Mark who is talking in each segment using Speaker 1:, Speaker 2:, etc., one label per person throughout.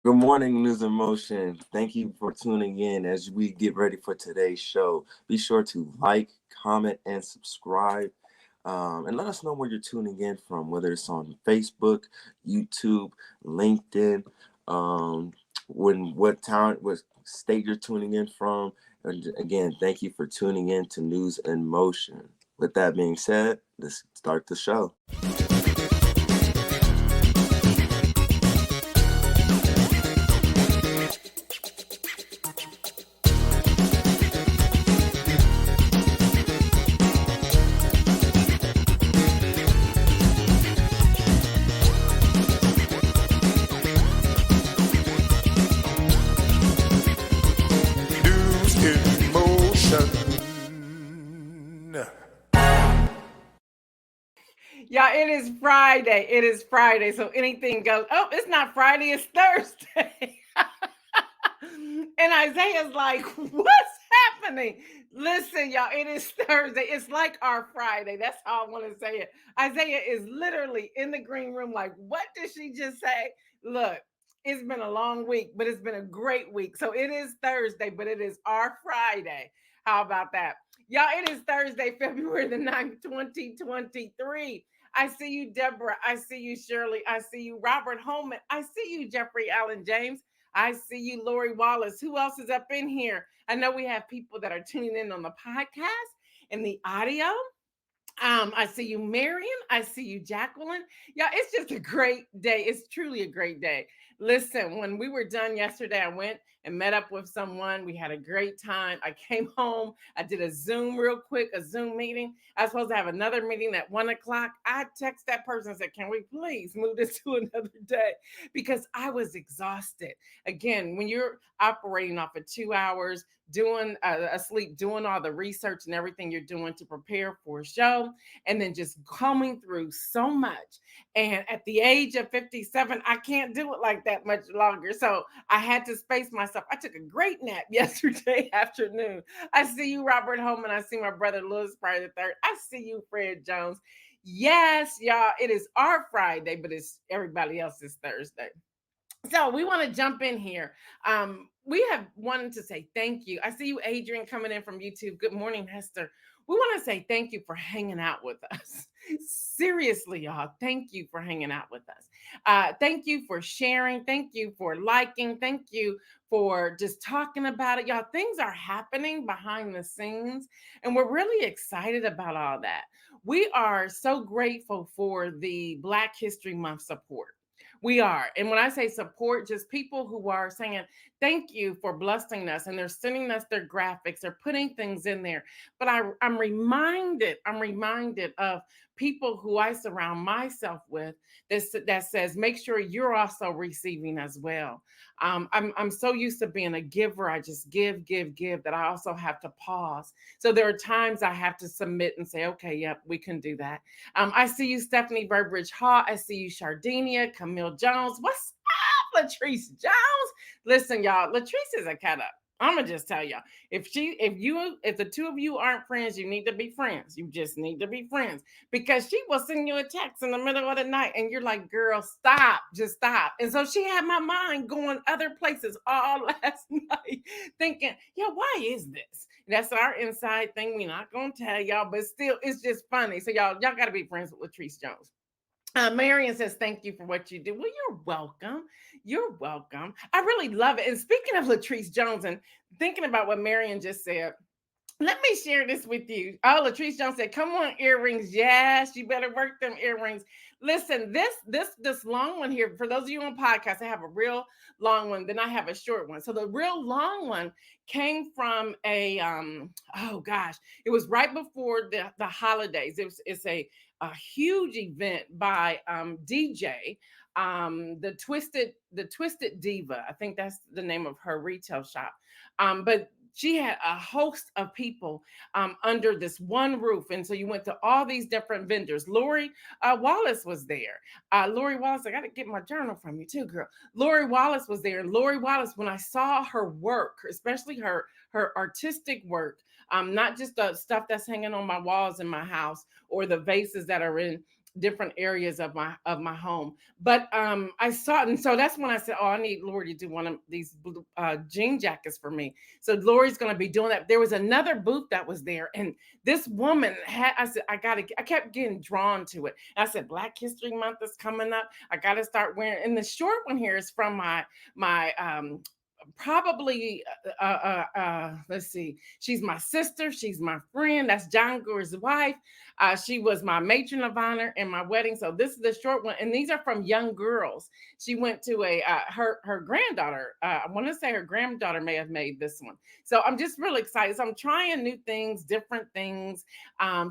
Speaker 1: Good morning, News in Motion. Thank you for tuning in as we get ready for today's show. Be sure to like, comment, and subscribe. And let us know where you're tuning in from, whether it's on Facebook, YouTube, LinkedIn, what state you're tuning in from. And again, thank you for tuning in to News in Motion. With that being said, let's start the show.
Speaker 2: Y'all, it is Friday. It is Friday, so anything goes. Oh, it's not Friday, it's Thursday. And Isaiah's like, what's happening? Listen, y'all, it is Thursday. It's like our Friday. That's how I want to say it. Isaiah is literally in the green room like, what did she just say? Look, it's been a long week, but it's been a great week. So it is Thursday, but it is our Friday. How about that? Y'all, it is Thursday, February the 9th, 2023. I see you, Deborah. I see you, Shirley. I see you, Robert Holman. I see you, Jeffrey Allen James. I see you, Lori Wallace. Who else is up in here? I know we have people that are tuning in on the podcast and the audio. I see you, Marion. I see you, Jacqueline. Yeah, it's just a great day. It's truly a great day. Listen, when we were done yesterday, I went and met up with someone. We had a great time. I came home. I did a Zoom real quick, a Zoom meeting. I was supposed to have another meeting at 1:00. I text that person and said, can we please move this to another day? Because I was exhausted. Again, when you're operating off of 2 hours, doing asleep, doing all the research and everything you're doing to prepare for a show, and then just coming through so much. And at the age of 57, I can't do it like that much longer. So I had to space myself. I took a great nap yesterday afternoon. I see you, Robert Holman. I see my brother, Louis Pryor III. I see you, Fred Jones. Yes, y'all, it is our Friday, but it's everybody else's Thursday. So we want to jump in here. We have wanted to say thank you. I see you, Adrian, coming in from YouTube. Good morning, Hester. We want to say thank you for hanging out with us. Seriously, y'all, thank you for hanging out with us. Thank you for sharing. Thank you for liking. Thank you for just talking about it. Y'all, things are happening behind the scenes, and we're really excited about all that. We are so grateful for the Black History Month support. We are. And when I say support, just people who are saying, thank you for blessing us. And they're sending us their graphics. They're putting things in there. But I'm reminded of people who I surround myself with that says, make sure you're also receiving as well. I'm so used to being a giver. I just give that I also have to pause. So there are times I have to submit and say, okay, yep, we can do that. I see you, Stephanie Burbridge Hall. I see you, Shardinia, Camille Jones. What's up, Latrice Jones? Listen, y'all, Latrice is a cat up. I'm gonna just tell y'all, if the two of you aren't friends, you need to be friends. You just need to be friends, because she will send you a text in the middle of the night and you're like, girl, stop, just stop. And so she had my mind going other places all last night thinking, yeah, why is this? That's our inside thing. We're not gonna tell y'all, but still, it's just funny. So y'all gotta be friends with Latrice Jones. Marion says, thank you for what you do. Well, you're welcome. You're welcome. I really love it. And speaking of Latrice Jones and thinking about what Marion just said, let me share this with you. Oh, Latrice Jones said, come on, earrings. Yes, you better work them earrings. Listen, this long one here, for those of you on podcasts, I have a real long one, then I have a short one. So the real long one came from a it was right before the holidays. It's a huge event by DJ, the Twisted Diva. I think that's the name of her retail shop. But she had a host of people under this one roof. And so you went to all these different vendors. Lori Wallace was there. Lori Wallace, I got to get my journal from you too, girl. Lori Wallace was there. And Lori Wallace, when I saw her work, especially her artistic work, not just the stuff that's hanging on my walls in my house or the vases that are in different areas of my home. But I saw it, and so that's when I said, "Oh, I need Lori to do one of these blue, jean jackets for me." So Lori's going to be doing that. There was another booth that was there, and this woman had. I said, I kept getting drawn to it. I said, Black History Month is coming up. I got to start wearing. And the short one here is from my probably let's see, she's my sister, she's my friend, that's John Gore's wife. She was my matron of honor in my wedding. So this is the short one, and these are from young girls. She went to a her granddaughter, I want to say her granddaughter may have made this one. So I'm just really excited. So I'm trying new things, different things,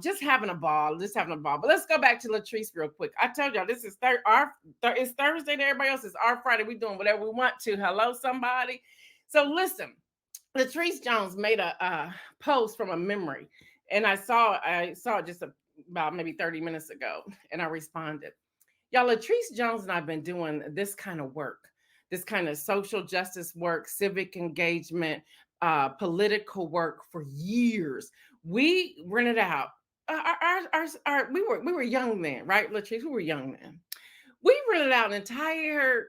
Speaker 2: just having a ball, but let's go back to Latrice real quick. I told y'all this is it's Thursday to everybody else. It's our Friday. We doing whatever we want to. Hello somebody. So listen, Latrice Jones made a post from a memory, and I saw it just about maybe 30 minutes ago, and I responded. Y'all, Latrice Jones and I've been doing this kind of work, this kind of social justice work, civic engagement, political work for years. We rented out. We were young then, right, Latrice? We were young then. We rented out an entire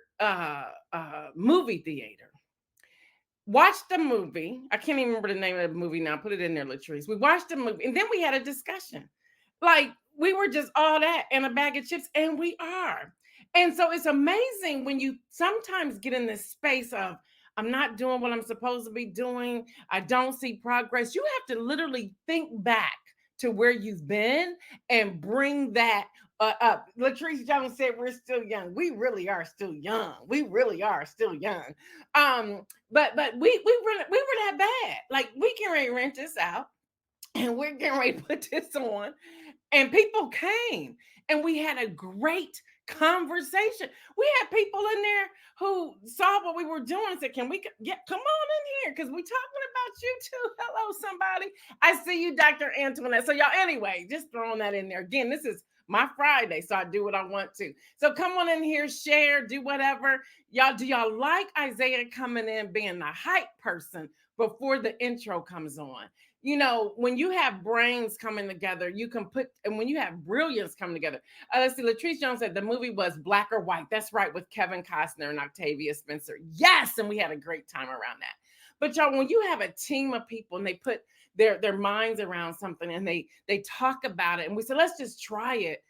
Speaker 2: movie theater, watched the movie. I can't even remember the name of the movie now. Put it in there, Latrice. We watched the movie, and then we had a discussion. Like, we were just all that and a bag of chips, and we are. And so it's amazing when you sometimes get in this space of, I'm not doing what I'm supposed to be doing. I don't see progress. You have to literally think back to where you've been and bring that up. Latrice Jones said we're still young. We really are still young. We really are still young. But we were that bad. Like, we can ready to rent this out, and we're getting ready to put this on. And people came, and we had a great conversation. We had people in there who saw what we were doing and said, "Can we come on in here? Because we're talking about you too." Hello, somebody. I see you, Dr. Antoinette. So y'all, anyway, just throwing that in there. Again, this is my Friday, so I do what I want to. So come on in here, share, do whatever. Y'all, do y'all like Isaiah coming in being the hype person before the intro comes on? You know, when you have brains coming together, you can and when you have brilliance coming together. Let's see, Latrice Jones said the movie was Black or White. That's right, with Kevin Costner and Octavia Spencer. Yes, and we had a great time around that. But y'all, when you have a team of people and they put their minds around something and they talk about it, and we said, let's just try it.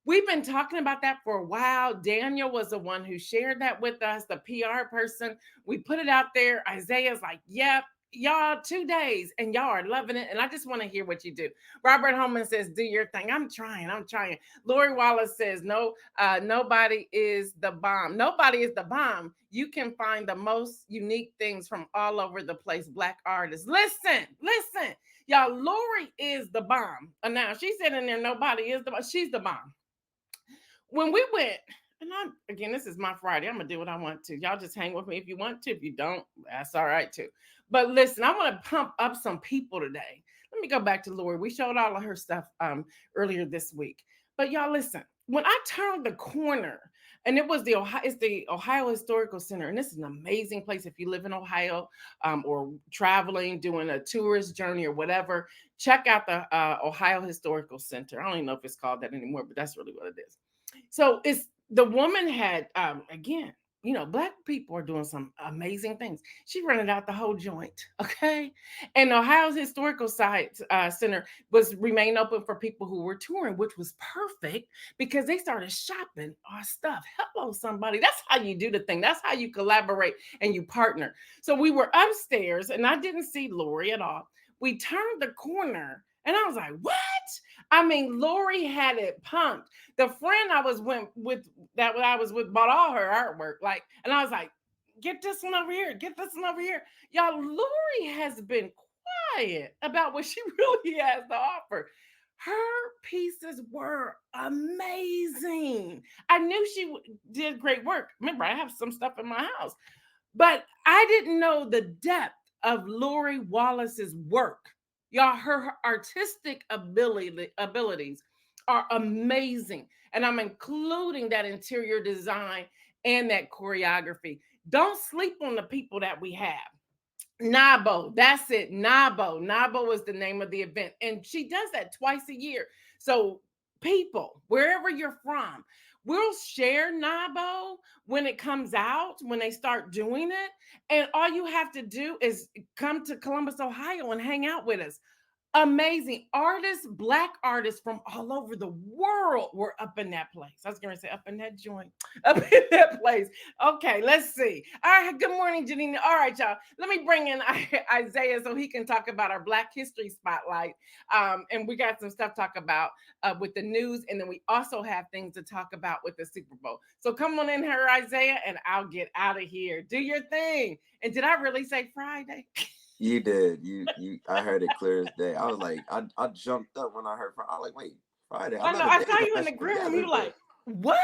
Speaker 2: We've been talking about that for a while. Daniel was the one who shared that with us, the PR person. We put it out there. Isaiah's like, yep. Y'all, 2 days, and y'all are loving it. And I just want to hear what you do. Robert Holman says, do your thing. I'm trying. Lori Wallace says, no, nobody is the bomb. Nobody is the bomb. You can find the most unique things from all over the place. Black artists. Listen. Y'all, Lori is the bomb. And now she said in there, nobody is the bomb. She's the bomb. When we went, and again, this is my Friday. I'm going to do what I want to. Y'all just hang with me if you want to. If you don't, that's all right too. But listen, I want to pump up some people today. Let me go back to Lori. We showed all of her stuff earlier this week. But y'all, listen, when I turned the corner, and it's the Ohio Historical Center, and this is an amazing place if you live in Ohio or traveling, doing a tourist journey or whatever. Check out the Ohio Historical Center. I don't even know if it's called that anymore, but that's really what it is. So the woman had, again, you know, Black people are doing some amazing things. She rented out the whole joint, okay? And Ohio's Historical Center remained open for people who were touring, which was perfect because they started shopping our stuff. Hello, somebody. That's how you do the thing. That's how you collaborate and you partner. So we were upstairs, and I didn't see Lori at all. We turned the corner, and I was like, what? I mean, Lori had it pumped. The friend I was with bought all her artwork. Like, and I was like, get this one over here. Get this one over here. Y'all, Lori has been quiet about what she really has to offer. Her pieces were amazing. I knew she did great work. Remember, I have some stuff in my house, but I didn't know the depth of Lori Wallace's work. Y'all, her artistic abilities are amazing. And I'm including that interior design and that choreography. Don't sleep on the people that we have. NABO, that's it. NABO is the name of the event. And she does that twice a year. So people, wherever you're from. We'll share NABO when it comes out, when they start doing it. And all you have to do is come to Columbus, Ohio and hang out with us. Amazing artists, Black artists from all over the world were up in that place. I was going to say up in that joint, up in that place. Okay, let's see. All right, good morning, Janine. All right, y'all. Let me bring in Isaiah so he can talk about our Black History Spotlight. And we got some stuff to talk about with the news, and then we also have things to talk about with the Super Bowl. So come on in here, Isaiah, and I'll get out of here. Do your thing. And did I really say Friday?
Speaker 1: You did. I heard it clear as day. I was like, I jumped up when I heard Friday. I was like, wait, Friday.
Speaker 2: I know. I saw you in the green room. You like, what?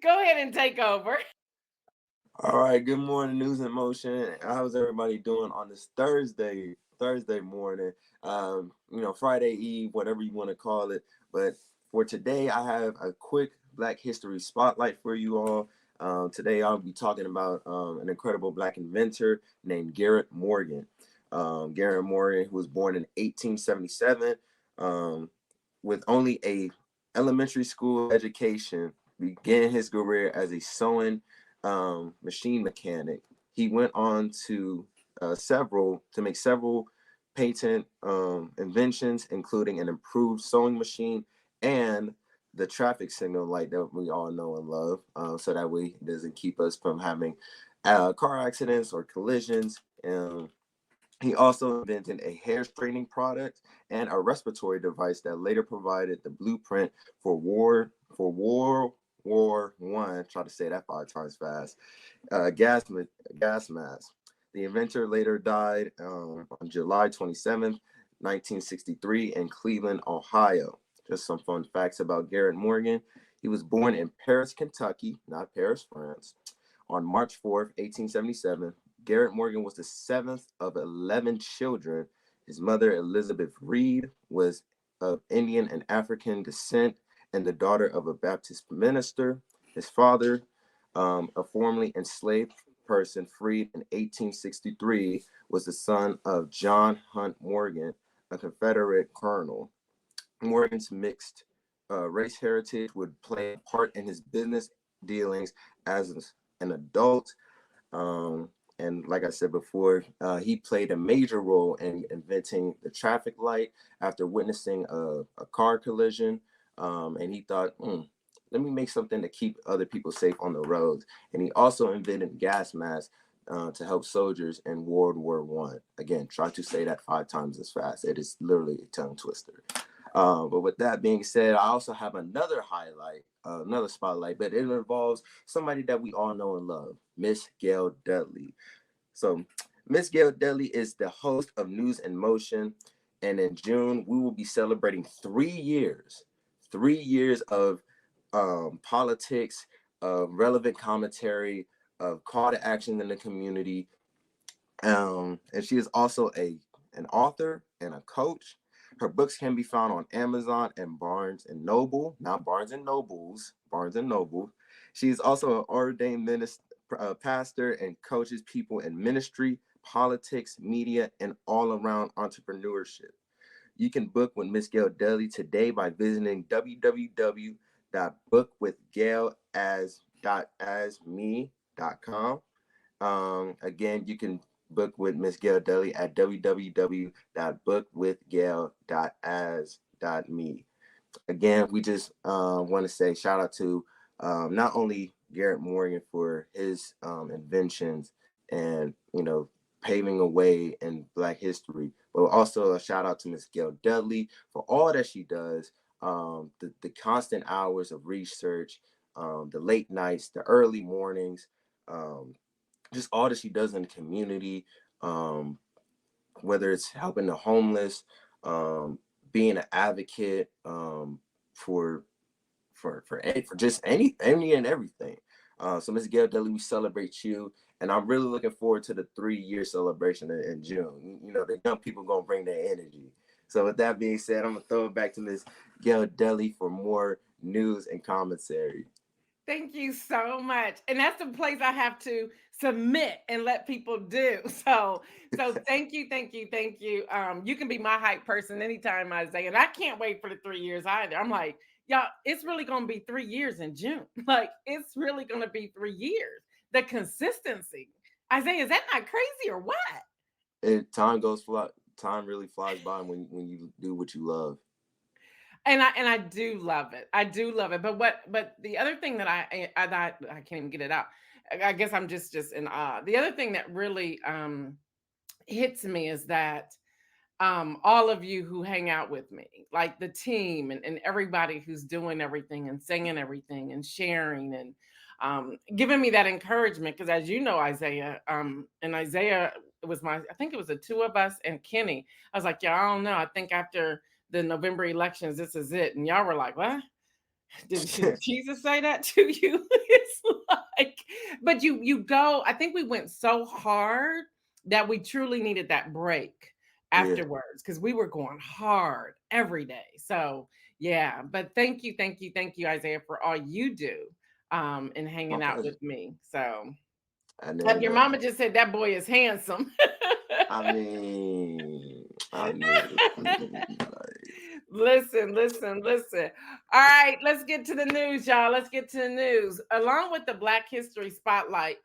Speaker 2: Go ahead and take over.
Speaker 1: All right. Good morning, News in Motion. How's everybody doing on this Thursday morning? Friday Eve, whatever you want to call it. But for today, I have a quick Black History Spotlight for you all. Today, I'll be talking about an incredible Black inventor named Garrett Morgan. Garrett Morgan, who was born in 1877, with only a elementary school education, began his career as a sewing machine mechanic. He went on to make several patent inventions, including an improved sewing machine and the traffic signal light that we all know and love, so that way it doesn't keep us from having car accidents or collisions. He also invented a hair straightening product and a respiratory device that later provided the blueprint for World War One. Try to say that 5 times fast. Gas mask. The inventor later died on July 27th, 1963, in Cleveland, Ohio. Just some fun facts about Garrett Morgan. He was born in Paris, Kentucky, not Paris, France, on March 4th, 1877. Garrett Morgan was the 7th of 11 children. His mother, Elizabeth Reed, was of Indian and African descent and the daughter of a Baptist minister. His father, a formerly enslaved person freed in 1863, was the son of John Hunt Morgan, a Confederate colonel. Morgan's mixed race heritage would play a part in his business dealings as an adult. And like I said before, he played a major role in inventing the traffic light after witnessing a car collision. And he thought, let me make something to keep other people safe on the roads. And he also invented gas masks to help soldiers in World War One. Again, try to say that 5 times as fast. It is literally a tongue twister. But with that being said, I also have another spotlight, but it involves somebody that we all know and love, Miss Gail Dudley. So Miss Gail Dudley is the host of News in Motion. And in June, we will be celebrating 3 years of politics, of relevant commentary, of call to action in the community. And she is also an author and a coach. Her books can be found on Amazon and Barnes and Noble, not Barnes and Nobles, Barnes and Noble. She is also an ordained pastor and coaches people in ministry, politics, media, and all around entrepreneurship. You can book with Miss Gail Dudley today by visiting www.bookwithgailasme.com. Again, you can book with Miss Gail Dudley at www.bookwithgail.as.me. Again, we just want to say shout out to not only Garrett Morgan for his inventions and paving a way in Black history, but also a shout out to Miss Gail Dudley for all that she does, the constant hours of research, the late nights, the early mornings, just all that she does in the community, whether it's helping the homeless, being an advocate for just any and everything. So Ms. Gail Dudley, we celebrate you, and I'm really looking forward to the 3-year celebration in June. The young people gonna bring their energy. So with that being said, I'm gonna throw it back to Ms. Gail Dudley for more news and commentary.
Speaker 2: Thank you so much. And that's the place I have to submit and let people do. So thank you, thank you, thank you. You can be my hype person anytime, Isaiah. And I can't wait for the 3 years either. I'm like, y'all, it's really gonna be 3 years in June. Like it's really gonna be 3 years. The consistency. Isaiah, is that not crazy or what?
Speaker 1: Time really flies by when you do what you love.
Speaker 2: And I do love it. I do love it. But the other thing that I can't even get it out. I guess I'm just in awe. The other thing that really hits me is that all of you who hang out with me, like the team and everybody who's doing everything and saying everything and sharing and giving me that encouragement. Because as you know, Isaiah, and Isaiah, it was I think it was the two of us and Kenny. I was like, yeah, I don't know. I think after the November elections, this is it. And y'all were like, what? Did Jesus say that to you? It's like, but you go, I think we went so hard that we truly needed that break
Speaker 1: Yeah.
Speaker 2: afterwards because we were going hard every day. So yeah, but thank you, Isaiah, for all you do and
Speaker 1: My
Speaker 2: hanging out
Speaker 1: pleasure.
Speaker 2: with me. So
Speaker 1: And then
Speaker 2: your mama just said that boy is handsome.
Speaker 1: I mean, like,
Speaker 2: Listen. All right, let's get to the news, y'all. Let's get to the news. Along with the Black History Spotlight,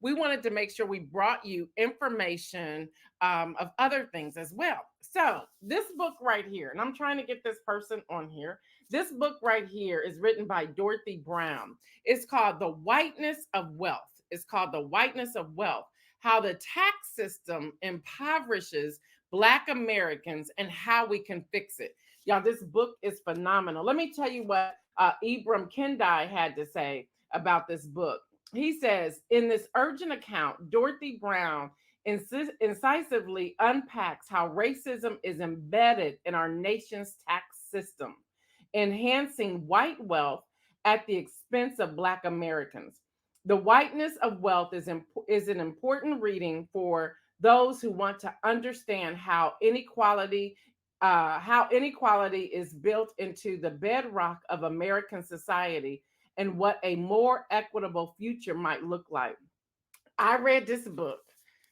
Speaker 2: we wanted to make sure we brought you information of other things as well. So, this book right here, and I'm trying to get this person on here. This book right here is written by Dorothy Brown. It's called The Whiteness of Wealth. It's called The Whiteness of Wealth: How the Tax System Impoverishes Black Americans and How We Can Fix It. Y'all, this book is phenomenal. Let me tell you what Ibram Kendi had to say about this book. He says, in this urgent account, Dorothy Brown incisively unpacks how racism is embedded in our nation's tax system, enhancing white wealth at the expense of Black Americans. The Whiteness of Wealth is an important reading for those who want to understand how inequality is built into the bedrock of American society and what a more equitable future might look like. I read this book.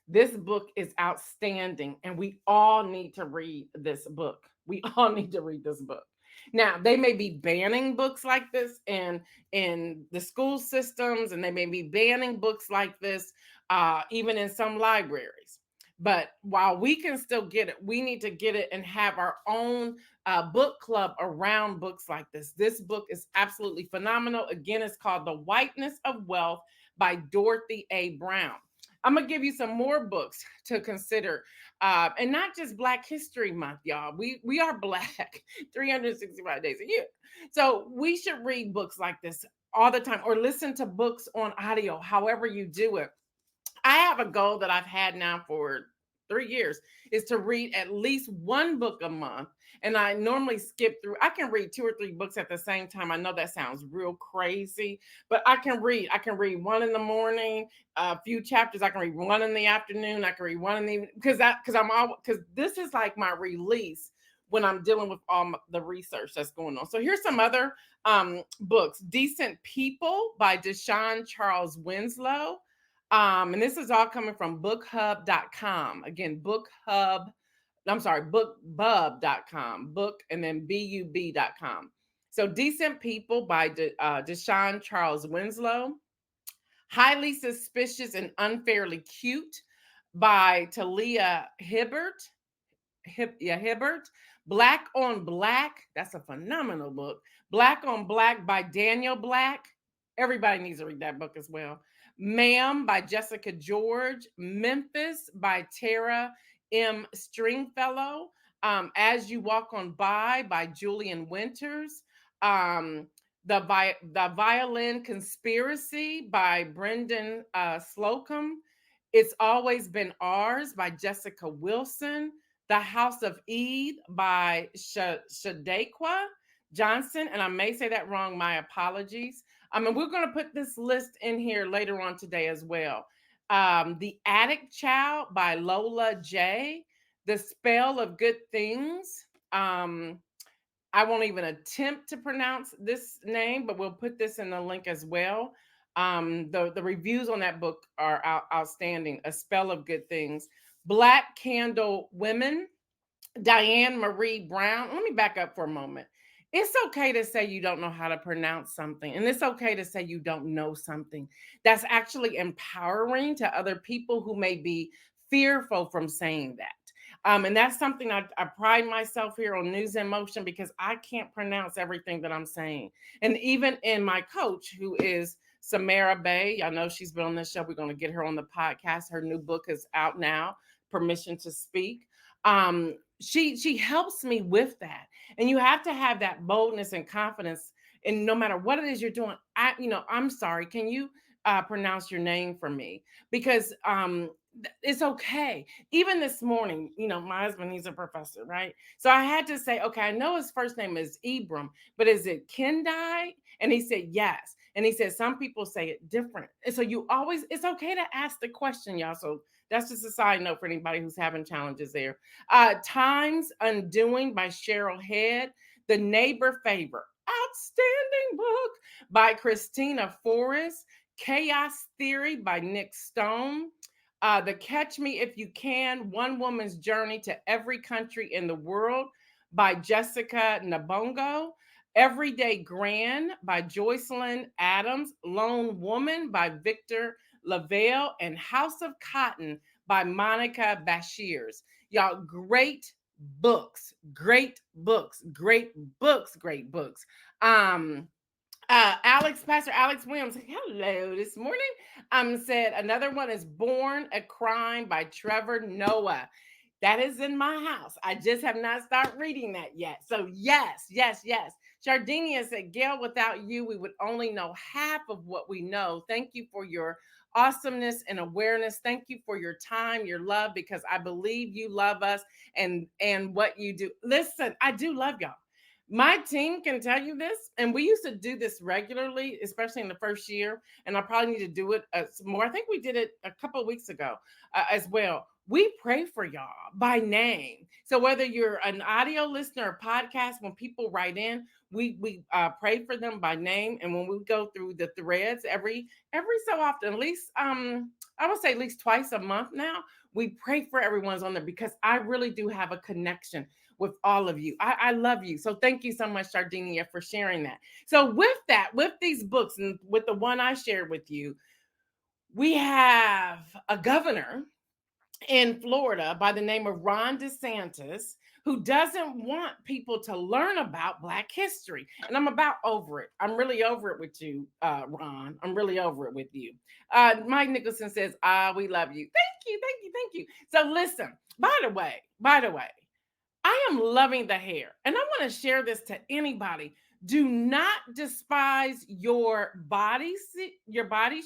Speaker 2: This book is outstanding, and we all need to read this book. We all need to read this book. Now, they may be banning books like this in the school systems, and they may be banning books like this even in some libraries. But while we can still get it, we need to get it and have our own book club around books like this. This book is absolutely phenomenal. Again, it's called The Whiteness of Wealth by Dorothy A. Brown. I'm gonna give you some more books to consider, and not just Black History Month, y'all. We are Black 365 days a year, so we should read books like this all the time, or listen to books on audio. However you do it, I have a goal that I've had now for 3 years is to read at least one book a month. And I normally skip through, I can read 2 or 3 books at the same time. I know that sounds real crazy, but I can read. I can read one in the morning, a few chapters. I can read one in the afternoon. I can read one in the evening because this is like my release when I'm dealing with the research that's going on. So here's some other books. Decent People by Deshaun Charles Winslow. And this is all coming from bookhub.com. Again, bookbub.com. Book and then bub.com. So Decent People by Deshaun Charles Winslow. Highly Suspicious and Unfairly Cute by Talia Hibbert. Hibbert. Black on Black. That's a phenomenal book. Black on Black by Daniel Black. Everybody needs to read that book as well. Ma'am by Jessica George. Memphis by Tara M. Stringfellow. As You Walk On by Julian Winters. The Violin Conspiracy by Brendan Slocum. It's Always Been Ours by Jessica Wilson. The House of Eve by Shadekwa Johnson. And I may say that wrong. My apologies. And we're going to put this list in here later on today as well. The Attic Child by Lola J. The Spell of Good Things I won't even attempt to pronounce this name, but we'll put this in the link as well. The reviews on that book are outstanding. A Spell of Good Things. Black Candle Women, Diane Marie Brown. Let me back up for a moment. It's okay to say you don't know how to pronounce something, and it's okay to say you don't know something. That's actually empowering to other people who may be fearful from saying that. And that's something I pride myself here on News in Motion, because I can't pronounce everything that I'm saying. And even in my coach, who is Samara Bay, I know she's been on this show. We're going to get her on the podcast. Her new book is out now, Permission to Speak. She helps me with that. And you have to have that boldness and confidence. And no matter what it is you're doing, I'm sorry, can you pronounce your name for me? Because it's okay. Even this morning, my husband, he's a professor, right? So I had to say, okay, I know his first name is Ibram, but is it Kendai? And he said yes. And he said some people say it different. And so it's okay to ask the question, y'all. So that's just a side note for anybody who's having challenges there. Time's Undoing by Cheryl Head. The Neighbor Favor, outstanding book by Christina Forrest. Chaos Theory by Nick Stone. The Catch Me If You Can, One Woman's Journey to Every Country in the World by Jessica Nabongo. Everyday Grand by Joycelyn Adams. Lone Woman by Victor LaValle. And House of Cotton by Monica Bashirs. Y'all, great books, great books, great books, great books. Pastor Alex Williams, hello this morning. Said another one is Born a Crime by Trevor Noah. That is in my house. I just have not started reading that yet. So yes, yes, yes. Jardinian said, Gail, without you, we would only know half of what we know. Thank you for your awesomeness and awareness. Thank you for your time, your love, because I believe you love us and what you do. Listen, I do love y'all. My team can tell you this, and we used to do this regularly, especially in the first year. And I probably need to do it more. I think we did it a couple of weeks ago as well. We pray for y'all by name. So whether you're an audio listener or podcast, when people write in, we pray for them by name. And when we go through the threads every so often, at least I would say at least twice a month now, we pray for everyone's on there, because I really do have a connection with all of you. I love you. So thank you so much, Sardinia, for sharing that. So with that, with these books and with the one I shared with you, we have a governor in Florida by the name of Ron DeSantis, who doesn't want people to learn about Black history. And I'm about over it. I'm really over it with you, Ron. I'm really over it with you. Mike Nicholson says, we love you. Thank you, thank you, thank you. So listen, by the way, I am loving the hair, and I want to share this to anybody. Do not despise your body shape, your body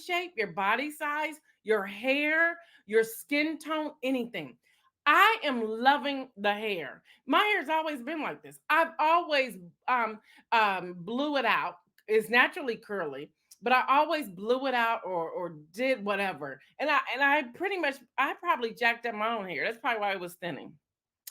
Speaker 2: size, your hair, your skin tone, anything. I am loving the hair. My hair's always been like this. I've always blew it out. It's naturally curly, but I always blew it out or did whatever. And I probably jacked up my own hair. That's probably why it was thinning,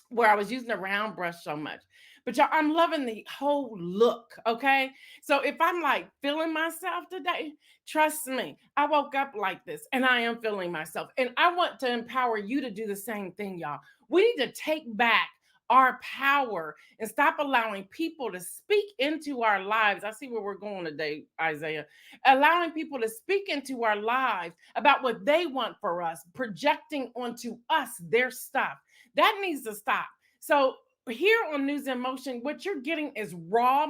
Speaker 2: where I was using a round brush so much. But y'all, I'm loving the whole look, okay? So if I'm like feeling myself today, trust me, I woke up like this and I am feeling myself. And I want to empower you to do the same thing, y'all. We need to take back our power and stop allowing people to speak into our lives. I see where we're going today, Isaiah. Allowing people to speak into our lives about what they want for us, projecting onto us their stuff. That needs to stop. So here on News in Motion, what you're getting is raw.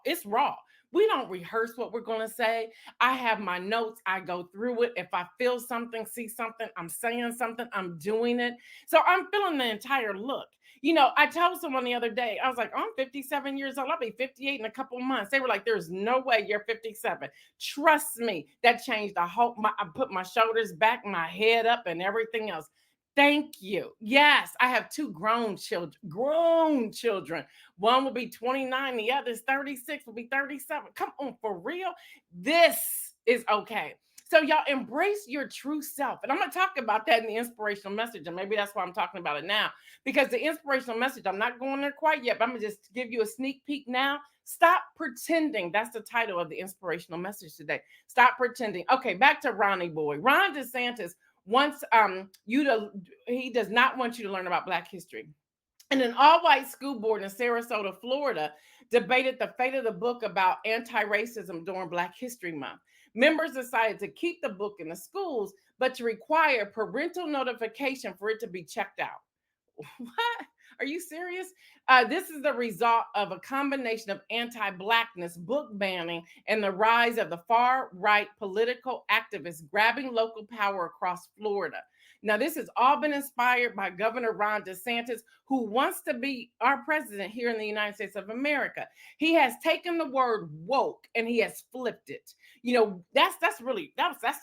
Speaker 2: It's raw. We don't rehearse what we're going to say. I have my notes. I go through it. If I feel something, see something, I'm saying something, I'm doing it. So I'm feeling the entire look. I told someone the other day, I was like, I'm 57 years old. I'll be 58 in a couple of months. They were like, there's no way you're 57. Trust me, that changed the whole, I put my shoulders back, my head up and everything else. Thank you. Yes, I have two grown children. One will be 29, the other's 36, will be 37. Come on, for real. This is okay. So y'all embrace your true self. And I'm going to talk about that in the inspirational message. And maybe that's why I'm talking about it now, because the inspirational message, I'm not going there quite yet, but I'm going to just give you a sneak peek now. Stop pretending. That's the title of the inspirational message today. Stop pretending. Okay, back to Ronnie Boy. Ron DeSantis wants he does not want you to learn about Black history. And an all-white school board in Sarasota, Florida, debated the fate of the book about anti-racism during Black History Month. Members decided to keep the book in the schools, but to require parental notification for it to be checked out. What? Are you serious? This is the result of a combination of anti-Blackness, book banning, and the rise of the far-right political activists grabbing local power across Florida. Now, this has all been inspired by Governor Ron DeSantis, who wants to be our president here in the United States of America. He has taken the word woke and he has flipped it. You know, that's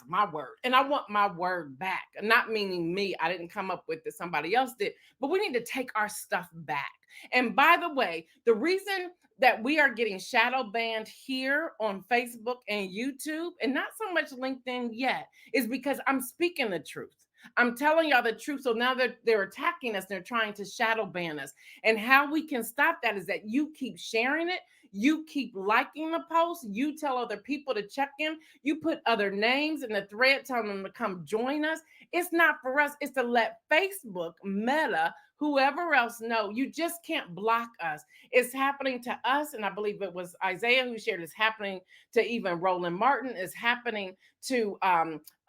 Speaker 2: my word. And I want my word back. Not meaning me. I didn't come up with it. Somebody else did. But we need to take our stuff back. And by the way, the reason that we are getting shadow banned here on Facebook and YouTube, and not so much LinkedIn yet, is because I'm speaking the truth. I'm telling y'all the truth. So now they're attacking us. They're trying to shadow ban us. And how we can stop that is that you keep sharing it. You keep liking the post. You tell other people to check in. You put other names in the thread, telling them to come join us. It's not for us. It's to let Facebook, Meta, whoever else know. You just can't block us. It's happening to us. And I believe it was Isaiah who shared it's happening to even Roland Martin. It's happening to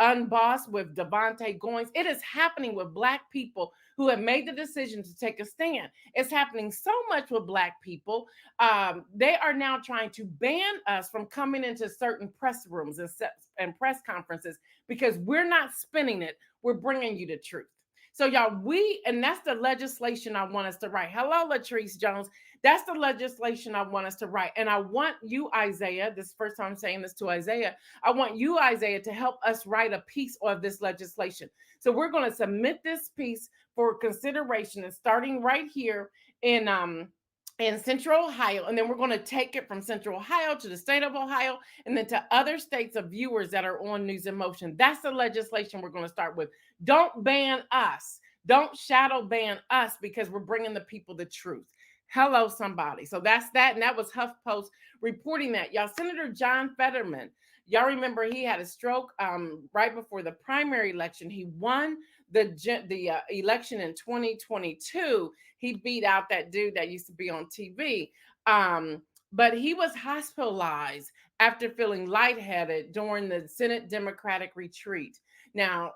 Speaker 2: Unbossed with Devontae Goins. It is happening with Black people who have made the decision to take a stand. It's happening so much with Black people. They are now trying to ban us from coming into certain press rooms and press conferences because we're not spinning it. We're bringing you the truth. So y'all, and that's the legislation I want us to write. Hello, Latrice Jones. That's the legislation I want us to write. And I want you, Isaiah, this is the first time I'm saying this to Isaiah. I want you, Isaiah, to help us write a piece of this legislation. So we're going to submit this piece for consideration and starting right here in Central Ohio. And then we're going to take it from Central Ohio to the state of Ohio and then to other states of viewers that are on News in Motion. That's the legislation we're going to start with. Don't ban us. Don't shadow ban us because we're bringing the people the truth. Hello, somebody. So that's that. And that was HuffPost reporting that. Y'all, Senator John Fetterman, y'all remember he had a stroke right before the primary election. He won the election in 2022. He beat out that dude that used to be on TV. But he was hospitalized after feeling lightheaded during the Senate Democratic retreat. Now,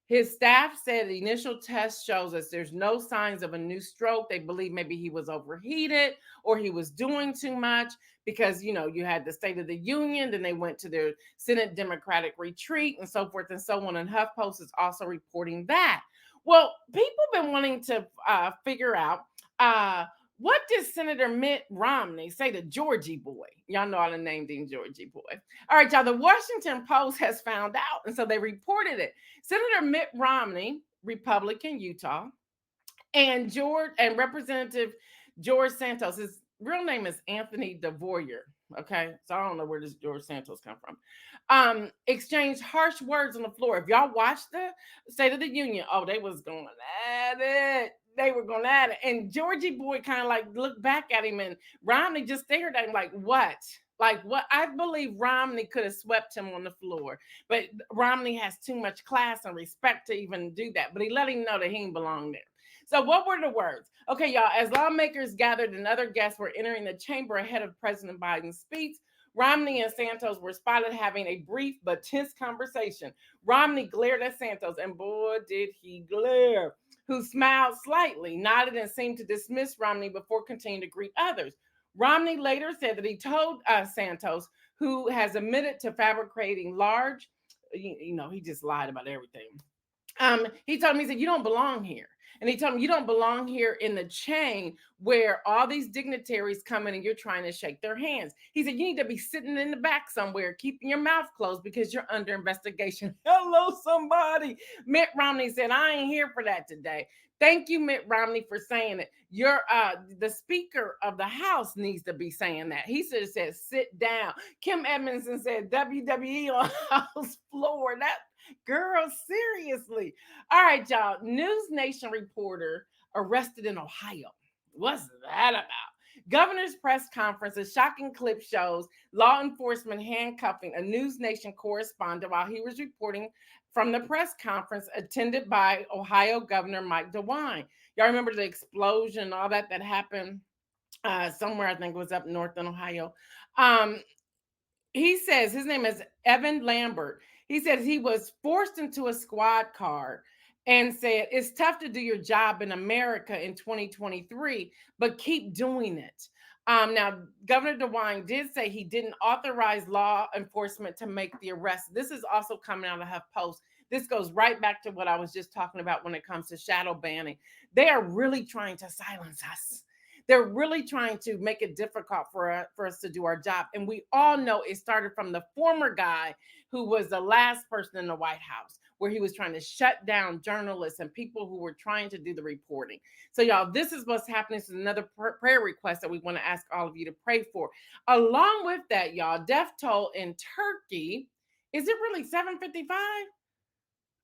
Speaker 2: his staff said the initial test shows us there's no signs of a new stroke. They believe maybe he was overheated or he was doing too much because, you know, you had the State of the Union, then they went to their Senate Democratic retreat and so forth and so on. And HuffPost is also reporting that. Well, people have been wanting to figure out what did Senator Mitt Romney say to Georgie Boy? Y'all know I done named him Georgie Boy. All right, y'all, the Washington Post has found out, and so they reported it. Senator Mitt Romney, Republican, Utah, and Representative George Santos, his real name is Anthony DeVoyer. Okay, so I don't know where this George Santos come from. Exchanged harsh words on the floor. If y'all watched the State of the Union, they was going at it. They were going at it. And Georgie Boy kind of like looked back at him and Romney just stared at him like, what? Like what? I believe Romney could have swept him on the floor. But Romney has too much class and respect to even do that. But he let him know that he didn't belong there. So what were the words? Okay, y'all, as lawmakers gathered and other guests were entering the chamber ahead of President Biden's speech, Romney and Santos were spotted having a brief but tense conversation. Romney glared at Santos, and boy, did he glare, who smiled slightly, nodded, and seemed to dismiss Romney before continuing to greet others. Romney later said that he told Santos, who has admitted to fabricating large, he just lied about everything. He told me, he said, you don't belong here. And he told me, you don't belong here in the chain where all these dignitaries come in and you're trying to shake their hands. He said, you need to be sitting in the back somewhere, keeping your mouth closed because you're under investigation. Hello, somebody. Mitt Romney said, I ain't here for that today. Thank you, Mitt Romney, for saying it. You're the Speaker of the House needs to be saying that. He should have said, sit down. Kim Edmondson said, WWE on House floor. That girl, seriously. All right, y'all. News Nation reporter arrested in Ohio. What's that about? Governor's press conference, a shocking clip shows law enforcement handcuffing a News Nation correspondent while he was reporting from the press conference attended by Ohio Governor Mike DeWine. Y'all remember the explosion, all that happened somewhere, I think it was up north in Ohio. He says his name is Evan Lambert. He says he was forced into a squad car and said it's tough to do your job in America in 2023, but keep doing it. Now, Governor DeWine did say he didn't authorize law enforcement to make the arrest. This is also coming out of HuffPost. This goes right back to what I was just talking about when it comes to shadow banning. They are really trying to silence us. They're really trying to make it difficult for us to do our job. And we all know it started from the former guy who was the last person in the White House, where he was trying to shut down journalists and people who were trying to do the reporting. So, y'all, this is what's happening. This is another prayer request that we want to ask all of you to pray for. Along with that, y'all, death toll in Turkey. Is it really 755?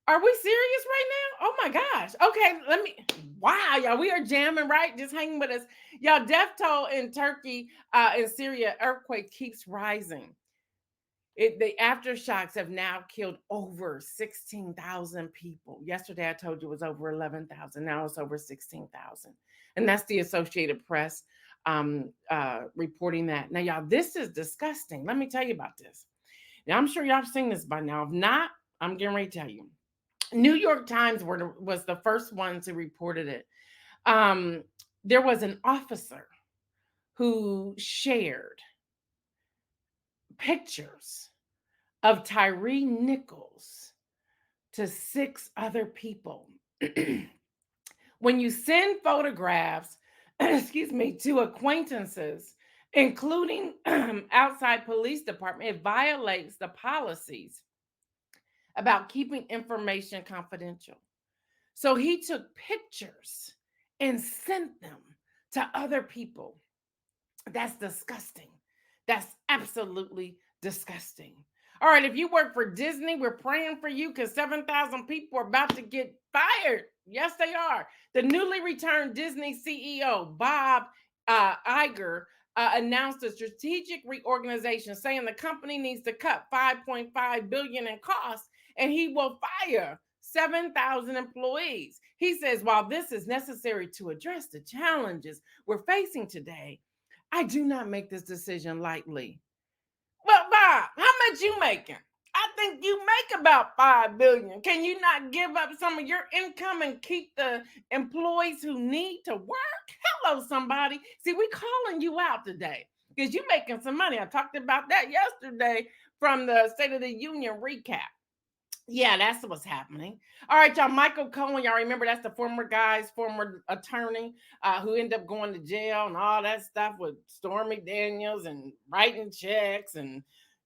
Speaker 2: Are we serious right now? Oh my gosh. Okay, wow, y'all, we are jamming, right? Just hanging with us. Y'all, death toll in Turkey and Syria earthquake keeps rising. The aftershocks have now killed over 16,000 people. Yesterday, I told you it was over 11,000. Now it's over 16,000. And that's the Associated Press reporting that. Now, y'all, this is disgusting. Let me tell you about this. Now, I'm sure y'all have seen this by now. If not, I'm getting ready to tell you. New York Times was the first ones who reported it. There was an officer who shared pictures of Tyree Nichols to 6 other people. When you send photographs, to acquaintances, including outside police department, it violates the policies about keeping information confidential. So he took pictures and sent them to other people. That's disgusting. That's absolutely disgusting. All right, if you work for Disney, we're praying for you because 7,000 people are about to get fired. Yes, they are. The newly returned Disney CEO, Bob Iger, announced a strategic reorganization, saying the company needs to cut $5.5 billion in costs, and he will fire 7,000 employees. He says, while this is necessary to address the challenges we're facing today, I do not make this decision lightly. Well, Bob, how much you making? I think you make about $5 billion. Can you not give up some of your income and keep the employees who need to work? Hello, somebody. See, we calling you out today because you're making some money. I talked about that yesterday from the State of the Union recap. Yeah, that's what's happening. All right, y'all. Michael Cohen, y'all remember that's the former attorney who ended up going to jail and all that stuff with Stormy Daniels and writing checks and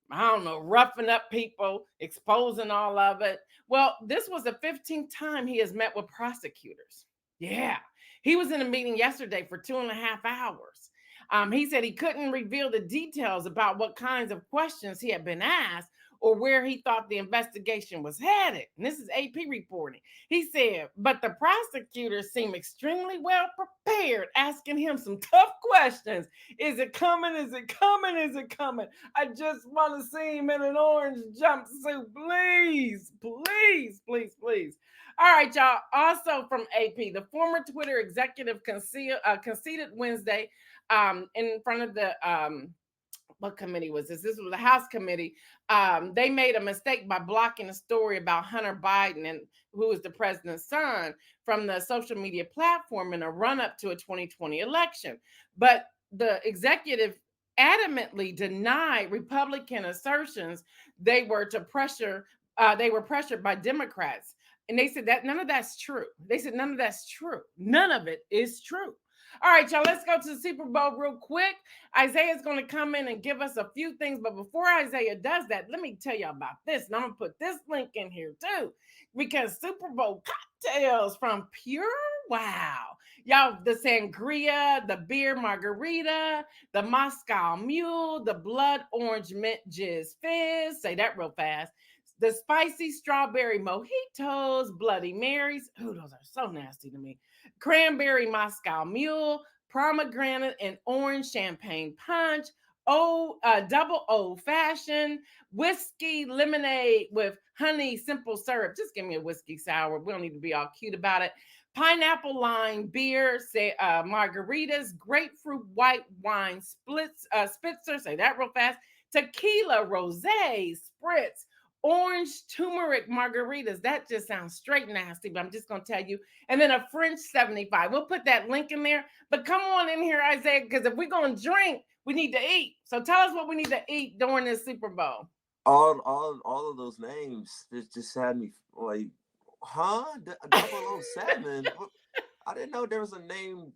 Speaker 2: I don't know, roughing up people, exposing all of it. Well, this was the 15th time he has met with prosecutors. Yeah, he was in a meeting yesterday for 2.5 hours. He said he couldn't reveal the details about what kinds of questions he had been asked or where he thought the investigation was headed. And this is AP reporting. He said, but the prosecutors seem extremely well prepared, asking him some tough questions. Is it coming? Is it coming? Is it coming? I just want to see him in an orange jumpsuit. Please, please, please, please. All right, y'all. Also from AP, the former Twitter executive conceded Wednesday in front of the what committee was this? This was the House committee. They made a mistake by blocking a story about Hunter Biden, and who is the president's son, from the social media platform in a run-up to a 2020 election. But the executive adamantly denied Republican assertions they were to pressure they were pressured by Democrats. And they said that none of that's true. They said none of that's true. None of it is true. All right, y'all, let's go to the Super Bowl real quick. Isaiah's going to come in and give us a few things. But before Isaiah does that, let me tell you about this. And I'm going to put this link in here too, because Super Bowl cocktails from Pure Wow. Y'all, the sangria, the beer margarita, the Moscow Mule, the blood orange mint jizz fizz. Say that real fast. The spicy strawberry mojitos, Bloody Marys. Ooh, those are so nasty to me. Cranberry Moscow Mule, pomegranate and orange champagne punch, double old fashioned, whiskey lemonade with honey simple syrup. Just give me a whiskey sour. We don't need to be all cute about it. Pineapple lime beer, margaritas, grapefruit white wine spitzer. Say that real fast. Tequila, rosé, spritz, orange turmeric margaritas. That just sounds straight nasty, but I'm just going to tell you. And then a French 75. We'll put that link in there. But come on in here, Isaiah, because if we're going to drink, we need to eat. So tell us what we need to eat during this Super Bowl.
Speaker 1: All of those names just had me like, huh? 007? I didn't know there was a name.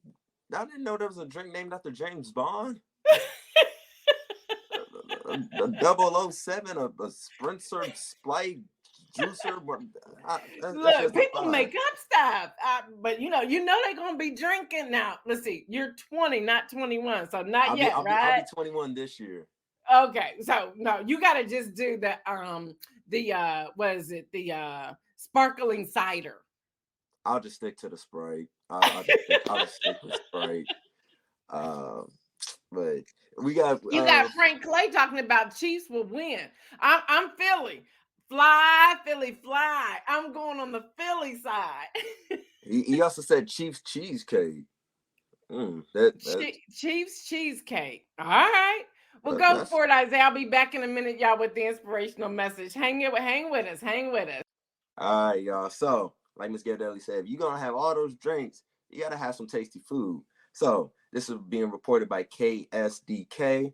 Speaker 1: I didn't know there was a drink named after James Bond. 007, a spritzer, Sprite, juicer.
Speaker 2: Look, people make up stuff, but you know they're gonna be drinking now. Let's see, you're 20, not 21, so not yet, right?
Speaker 1: I'll be 21 this year.
Speaker 2: Okay, so no, you got to just do the what is it? The sparkling cider.
Speaker 1: I'll just stick to the Sprite. I'll just stick with Sprite. But we got
Speaker 2: you got Frank Clay talking about Chiefs will win. I'm Philly. Fly, Philly, fly. I'm going on the Philly side.
Speaker 1: he also said Chiefs cheesecake.
Speaker 2: Chiefs cheesecake. All right. Well, go for it, Isaiah. I'll be back in a minute, y'all, with the inspirational message. Hang with us.
Speaker 1: All right, y'all. So, like Miss Gail said, if you're going to have all those drinks, you got to have some tasty food. So, this is being reported by KSDK.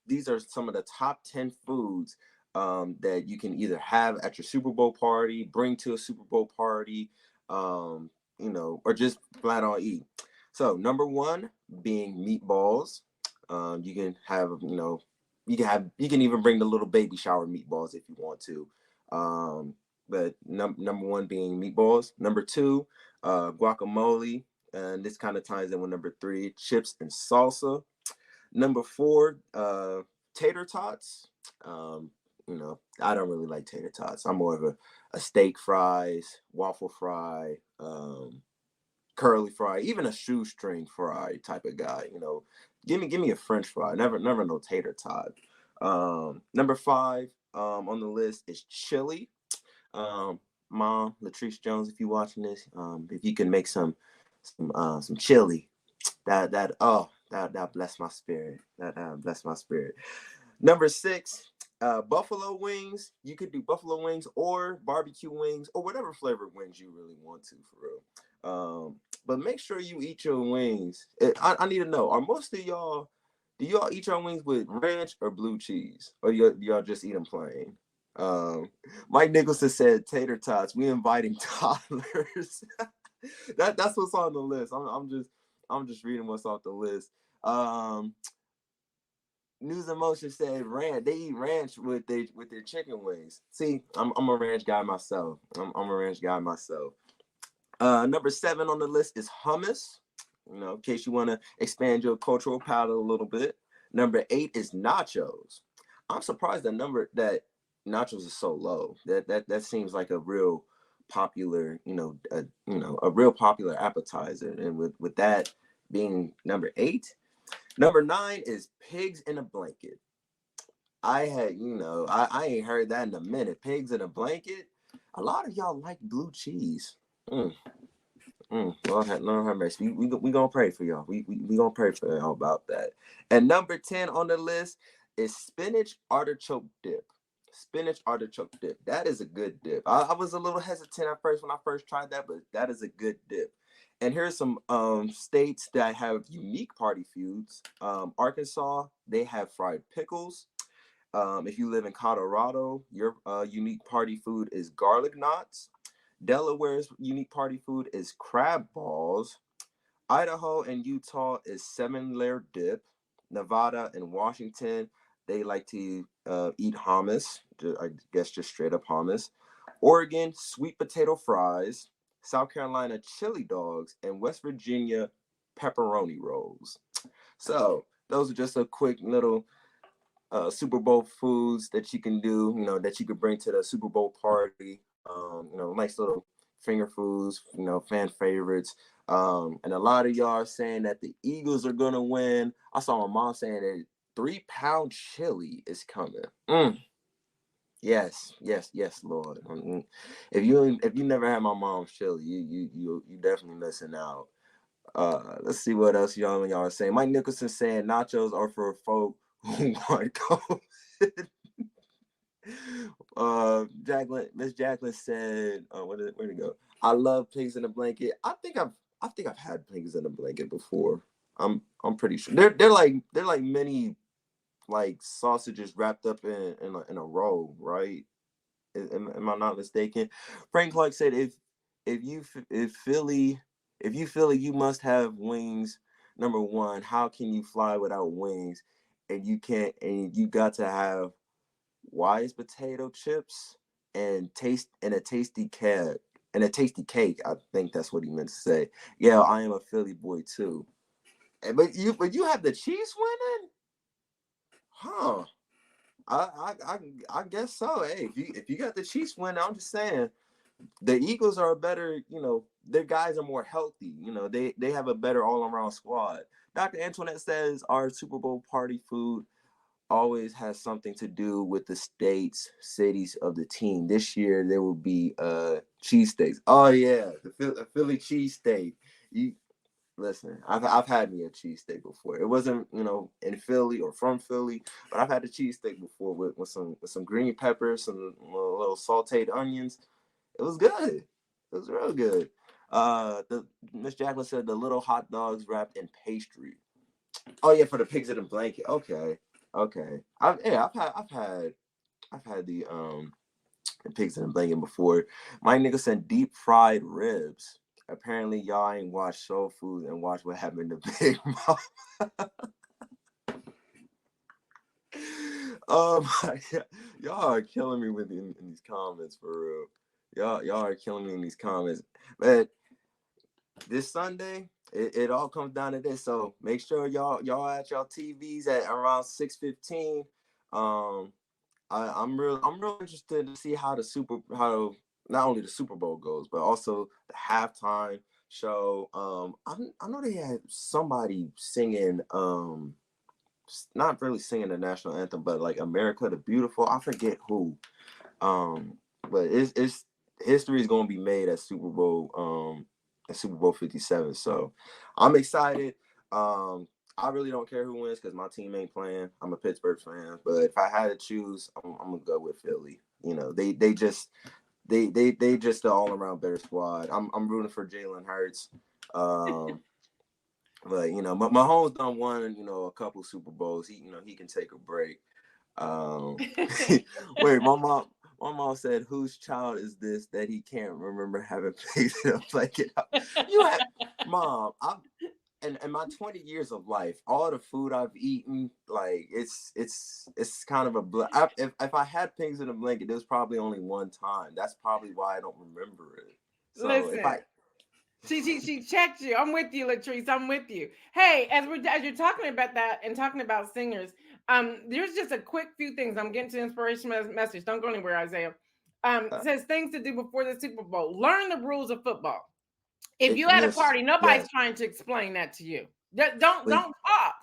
Speaker 1: These are some of the top 10 foods that you can either have at your Super Bowl party, bring to a Super Bowl party, or just flat on eat. So, number one being meatballs. You can have, you can even bring the little baby shower meatballs if you want to. But number one being meatballs. Number two, guacamole. And this kind of ties in with number three, chips and salsa. Number four, tater tots. I don't really like tater tots. I'm more of a steak fries, waffle fry, curly fry, even a shoestring fry type of guy. Give me a French fry. Never no tater tot. Number five on the list is chili. Mom, Latrice Jones, if you're watching this, if you can make some chili, that bless my spirit. That bless my spirit. Number six, buffalo wings. You could do buffalo wings or barbecue wings or whatever flavored wings you really want to, for real. But make sure you eat your wings. I need to know, are most of y'all, do y'all eat your wings with ranch or blue cheese? Or do y'all just eat them plain? Mike Nicholson said tater tots. We inviting toddlers. That's what's on the list. I'm just reading what's off the list. News and Motion said ranch. They eat ranch with their chicken wings. See, I'm a ranch guy myself. I'm a ranch guy myself. Number 7 on the list is hummus. In case you want to expand your cultural palate a little bit. Number 8 is nachos. I'm surprised that nachos is so low. That seems like a real popular, a real popular appetizer. And with that being number 8. Number 9 is pigs in a blanket. I ain't heard that in a minute. Pigs in a blanket. A lot of y'all like blue cheese. Lord have mercy. We gonna pray for y'all. We gonna pray for y'all about that. And number 10 on the list is spinach artichoke dip. Spinach artichoke dip. That is a good dip. I was a little hesitant at first when I first tried that, but that is a good dip. And here's some states that have unique party foods. Arkansas, they have fried pickles. If you live in Colorado, your unique party food is garlic knots. Delaware's unique party food is crab balls. Idaho and Utah is 7-layer dip. Nevada and Washington, they like to eat hummus. I guess just straight up hummus. Oregon, sweet potato fries. South Carolina, chili dogs. And West Virginia, pepperoni rolls. So those are just a quick little Super Bowl foods that you can do, that you could bring to the Super Bowl party. Nice little finger foods, fan favorites. And a lot of y'all are saying that the Eagles are gonna win. I saw my mom saying that 3-pound chili is coming. Yes, Lord. If you never had my mom's chili, you definitely missing out. Let's see what else y'all are saying. Mike Nicholson saying nachos are for folk who want COVID. Miss Jacqueline said, where'd it go? I love pigs in a blanket. I think I've had pigs in a blanket before. I'm pretty sure they're like mini like sausages wrapped up in a roll, right? Am I not mistaken? Frank Clark said if Philly you must have wings. Number one, how can you fly without wings? And you got to have wise potato chips and a tasty cake. I think that's what he meant to say. Yeah, I am a Philly boy too. But you have the Chiefs winning? Huh. I guess so. Hey, if you got the Chiefs winning, I'm just saying the Eagles are a better, their guys are more healthy. They have a better all-around squad. Dr. Antoinette says our Super Bowl party food always has something to do with the cities of the team. This year there will be cheesesteaks. Oh yeah, the Philly cheesesteak. You listen, I've had me a cheesesteak before. It wasn't in Philly or from Philly, but I've had a cheesesteak before with some green peppers, some little sauteed onions. It was good. It was real good. The Miss Jacqueline said the little hot dogs wrapped in pastry. Oh yeah, for the pigs in the blanket. Okay. I've had the pigs in the blanket before. My nigga said deep fried ribs. Apparently y'all ain't watched Soul Food and watch what happened to Big Mom. Y'all are killing me in these comments for real. Y'all are killing me in these comments. But this Sunday, it all comes down to this. So make sure y'all at y'all TVs at around 6:15. I'm real interested to see how not only the Super Bowl goes, but also the halftime show. I know they had somebody singing not really singing the national anthem, but like America the Beautiful. I forget who. But it's history is gonna be made at Super Bowl 57. So I'm excited. I really don't care who wins because my team ain't playing. I'm a Pittsburgh fan, but if I had to choose, I'm gonna go with Philly. They just the all around better squad. I'm rooting for Jalen Hurts. But Mahomes done won a couple Super Bowls. He can take a break. Wait, my mom said, "Whose child is this that he can't remember having pigs in a blanket?" You have, Mom. In my 20 years of life, all the food I've eaten, like it's kind of if I had pigs in a blanket, there was probably only one time. That's probably why I don't remember it. So
Speaker 2: Listen,
Speaker 1: if I
Speaker 2: she checked you. I'm with you, Latrice. I'm with you. Hey, as you're talking about that and talking about singers, there's just a quick few things. I'm getting to inspirational message. Don't go anywhere, Isaiah. Says things to do before the Super Bowl. Learn the rules of football. If you at a party, nobody's trying to explain that to you. Don't talk.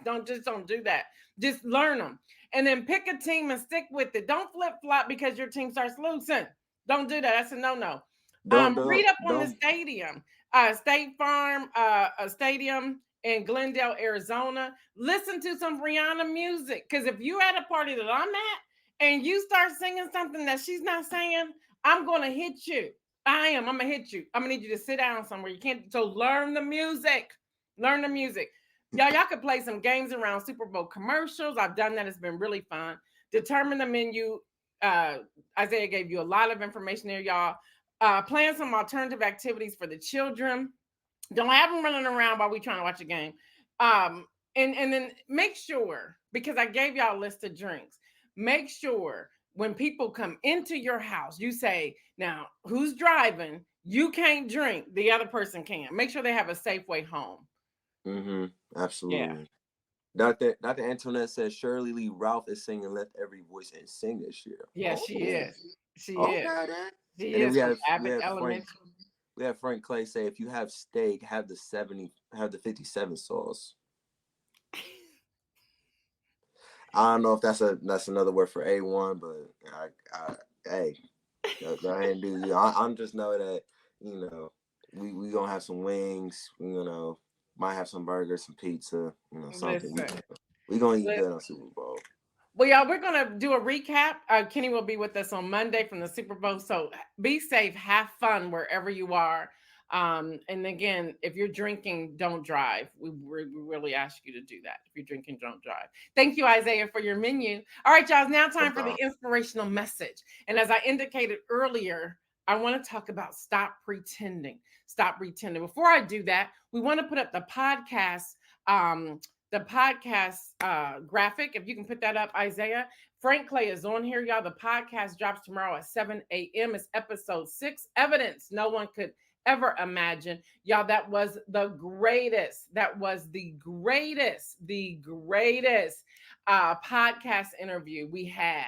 Speaker 2: Don't do that. Just learn them, and then pick a team and stick with it. Don't flip flop because your team starts losing. Don't do that. That's a no. Read up on the stadium, State Farm, a stadium in Glendale, Arizona. Listen to some Rihanna music, because if you're at a party that I'm at and you start singing something that she's not saying, I'm going to hit you. I'm going to hit you. I'm going to need you to sit down somewhere. You can't. So learn the music. Learn the music. Y'all could play some games around Super Bowl commercials. I've done that. It's been really fun. Determine the menu. Isaiah gave you a lot of information there, y'all. Plan some alternative activities for the children. Don't have them running around while we trying to watch a game. And then make sure, because I gave y'all a list of drinks, make sure when people come into your house, you say, now, who's driving? You can't drink. The other person can. Make sure they have a safe way home.
Speaker 1: Mm-hmm. Absolutely.
Speaker 2: Yeah.
Speaker 1: Dr. Antoinette says Shirley Lee Ralph is singing "Lift Every Voice and Sing" this year.
Speaker 2: Yeah, she is. She
Speaker 1: Okay,
Speaker 2: is.
Speaker 1: then.
Speaker 2: She
Speaker 1: And then
Speaker 2: is from
Speaker 1: we
Speaker 2: Abbott
Speaker 1: have
Speaker 2: Elementary.
Speaker 1: Frank Clay say, if you have steak, have the 57 sauce. I don't know if that's another word for A1, but hey, go ahead and do you. I'm just know that, we gonna have some wings, might have some burgers, some pizza, something.
Speaker 2: Listen.
Speaker 1: We gonna eat good on Super Bowl.
Speaker 2: Well, y'all, we're going to do a recap. Kenny will be with us on Monday from the Super Bowl. So be safe, have fun wherever you are. And again, if you're drinking, don't drive. We really ask you to do that. If you're drinking, don't drive. Thank you, Isaiah, for your menu. All right, y'all, it's now time for the inspirational message. And as I indicated earlier, I want to talk about stop pretending. Stop pretending. Before I do that, we want to put up the podcast graphic. If you can put that up, Isaiah. Frank Clay is on here, y'all. The podcast drops tomorrow at 7 a.m. It's episode 6, Evidence No One Could Ever Imagine. Y'all, that was the greatest podcast interview we had.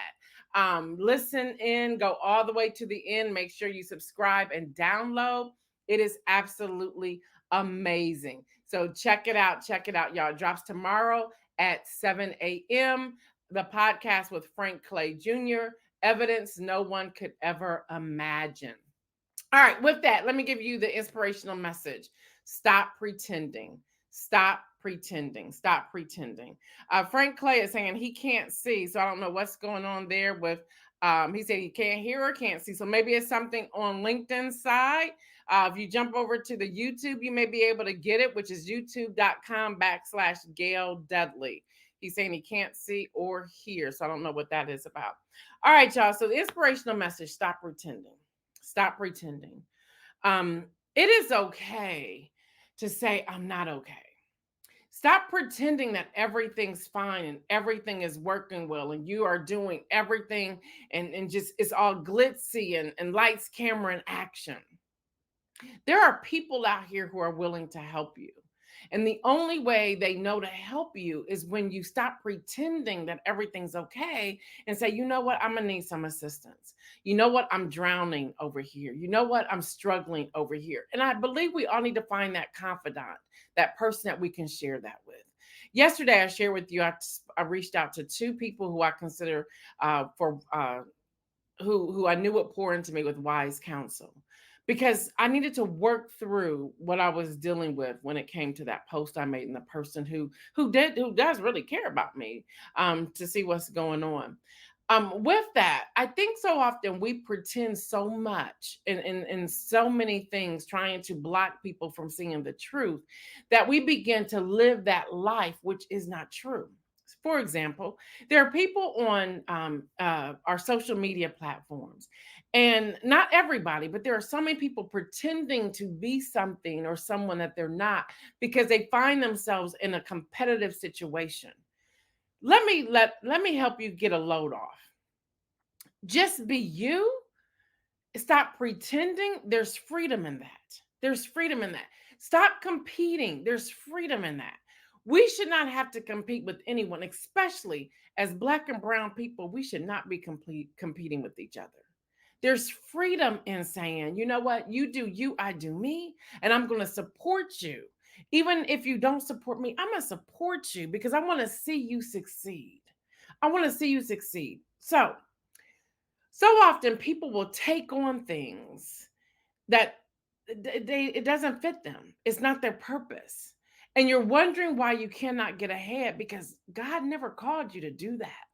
Speaker 2: Listen in, go all the way to the end. Make sure you subscribe and download. It is absolutely amazing. So check it out, y'all. It drops tomorrow at 7 a.m. The podcast with Frank Clay Jr., Evidence No One Could Ever Imagine. All right, with that, let me give you the inspirational message. Stop pretending. Stop pretending. Stop pretending. Frank Clay is saying he can't see, so I don't know what's going on there with, he said he can't hear or can't see. So maybe it's something on LinkedIn's side. If you jump over to the YouTube, you may be able to get it, which is youtube.com/Gail Dudley. He's saying he can't see or hear, so I don't know what that is about. All right, y'all. So the inspirational message, stop pretending. Stop pretending. It is okay to say, I'm not okay. Stop pretending that everything's fine and everything is working well and you are doing everything and just it's all glitzy and lights, camera, and action. There are people out here who are willing to help you. And the only way they know to help you is when you stop pretending that everything's okay and say, you know what, I'm going to need some assistance. You know what, I'm drowning over here. You know what, I'm struggling over here. And I believe we all need to find that confidant, that person that we can share that with. Yesterday, I shared with you, I reached out to 2 people who I consider who I knew would pour into me with wise counsel, because I needed to work through what I was dealing with when it came to that post I made and the person who does really care about me, to see what's going on. With that, I think so often we pretend so much in so many things, trying to block people from seeing the truth, that we begin to live that life, which is not true. For example, there are people on our social media platforms, and not everybody, but there are so many people pretending to be something or someone that they're not because they find themselves in a competitive situation. Let me help you get a load off. Just be you. Stop pretending. There's freedom in that. There's freedom in that. Stop competing. There's freedom in that. We should not have to compete with anyone, especially as Black and brown people. We should not be competing with each other. There's freedom in saying, you know what, you do you, I do me, and I'm going to support you. Even if you don't support me, I'm going to support you because I want to see you succeed. I want to see you succeed. So often people will take on things that it doesn't fit them. It's not their purpose. And you're wondering why you cannot get ahead because God never called you to do that.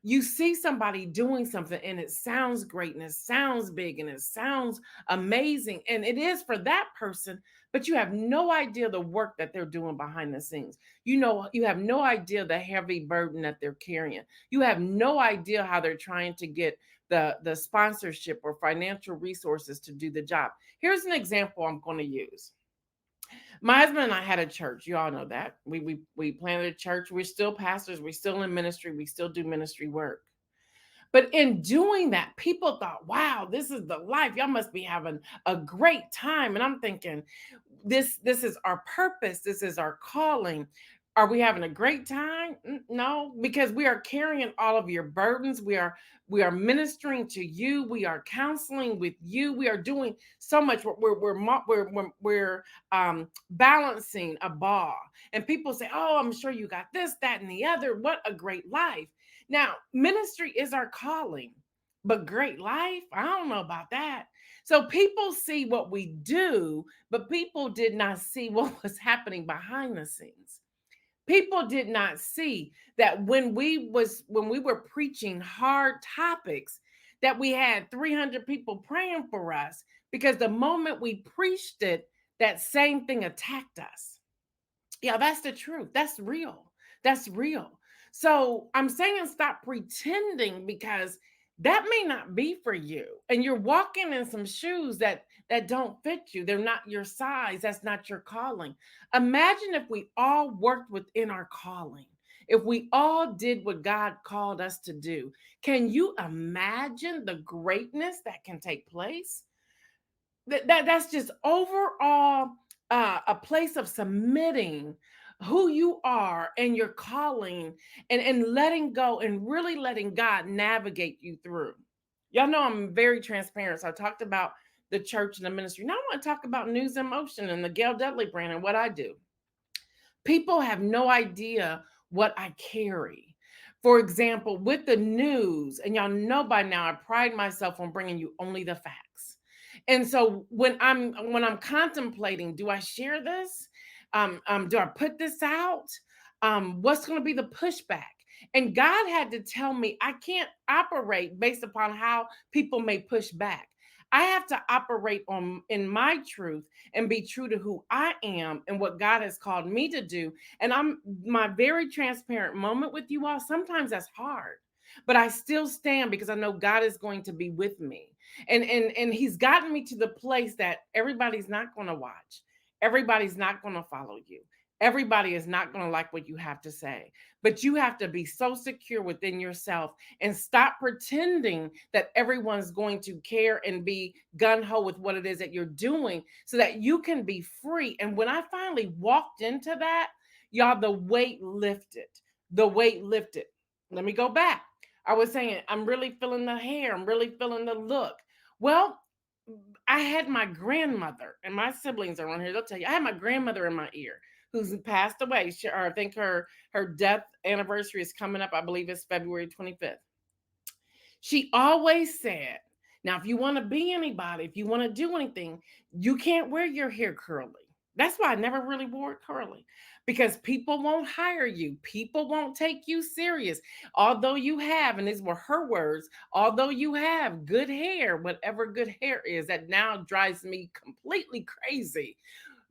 Speaker 2: You see somebody doing something and it sounds great and it sounds big and it sounds amazing. And it is for that person, but you have no idea the work that they're doing behind the scenes. You have no idea the heavy burden that they're carrying. You have no idea how they're trying to get the sponsorship or financial resources to do the job. Here's an example I'm going to use. My husband and I had a church. You all know that. We planted a church. We're still pastors. We're still in ministry. We still do ministry work. But in doing that, people thought, wow, this is the life. Y'all must be having a great time. And I'm thinking, this is our purpose. This is our calling. Are we having a great time? No, because we are carrying all of your burdens. We are ministering to you. We are counseling with you. We are doing so much. We're balancing a ball. And people say, oh, I'm sure you got this, that, and the other. What a great life. Now, ministry is our calling, but great life, I don't know about that. So people see what we do, but people did not see what was happening behind the scenes. People did not see that when we were preaching hard topics, that we had 300 people praying for us, because the moment we preached it, that same thing attacked us. Yeah, that's the truth. That's real. That's real. So I'm saying stop pretending, because that may not be for you. And you're walking in some shoes that don't fit you. They're not your size. That's not your calling. Imagine if we all worked within our calling. If we all did what God called us to do. Can you imagine the greatness that can take place? That's just overall a place of submitting who you are and your calling, and letting go and really letting God navigate you through. Y'all know I'm very transparent. So I talked about the church and the ministry. Now I want to talk about News in Motion and the Gail Dudley brand and what I do. People have no idea what I carry. For example, with the news, and y'all know by now, I pride myself on bringing you only the facts. And so when I'm contemplating, do I share this? Do I put this out? What's going to be the pushback? And God had to tell me I can't operate based upon how people may push back. I have to operate in my truth and be true to who I am and what God has called me to do. And I'm my very transparent moment with you all. Sometimes that's hard, but I still stand because I know God is going to be with me. And he's gotten me to the place that everybody's not going to watch. Everybody's not going to follow you. Everybody is not going to like what you have to say, but you have to be so secure within yourself and stop pretending that everyone's going to care and be gun-ho with what it is that you're doing, so that you can be free. And when I finally walked into that, y'all, the weight lifted. The weight lifted. Let me go back. I was saying, I'm really feeling the hair. I'm really feeling the look. Well, I had my grandmother, and my siblings are on here. They'll tell you, I had my grandmother in my ear who's passed away. I think her death anniversary is coming up. I believe it's February 25th. She always said, now, if you want to be anybody, if you want to do anything, you can't wear your hair curly. That's why I never really wore it curly, because people won't hire you. People won't take you serious. Although you have, and these were her words, although you have good hair, whatever good hair is, that now drives me completely crazy,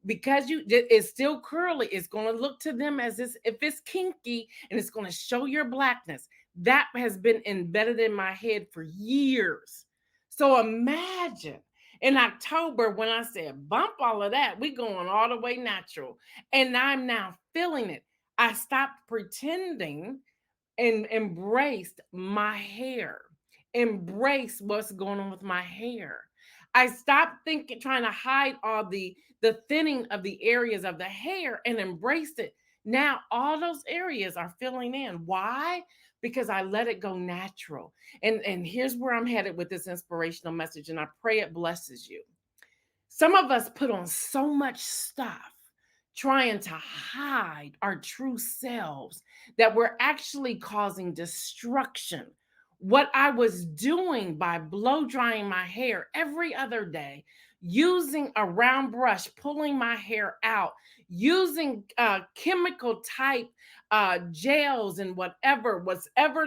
Speaker 2: because it's still curly. It's going to look to them as if it's kinky, and it's going to show your blackness. That has been embedded in my head for years. So imagine in October when I said, bump all of that, we going all the way natural. And I'm now feeling it. I stopped pretending and embraced my hair. Embrace what's going on with my hair. I stopped thinking, trying to hide all the thinning of the areas of the hair, and embraced it. Now all those areas are filling in. Why? Because I let it go natural. And here's where I'm headed with this inspirational message, and I pray it blesses you. Some of us put on so much stuff trying to hide our true selves that we're actually causing destruction what I was doing by blow drying my hair every other day, using a round brush, pulling my hair out, using chemical type gels and whatever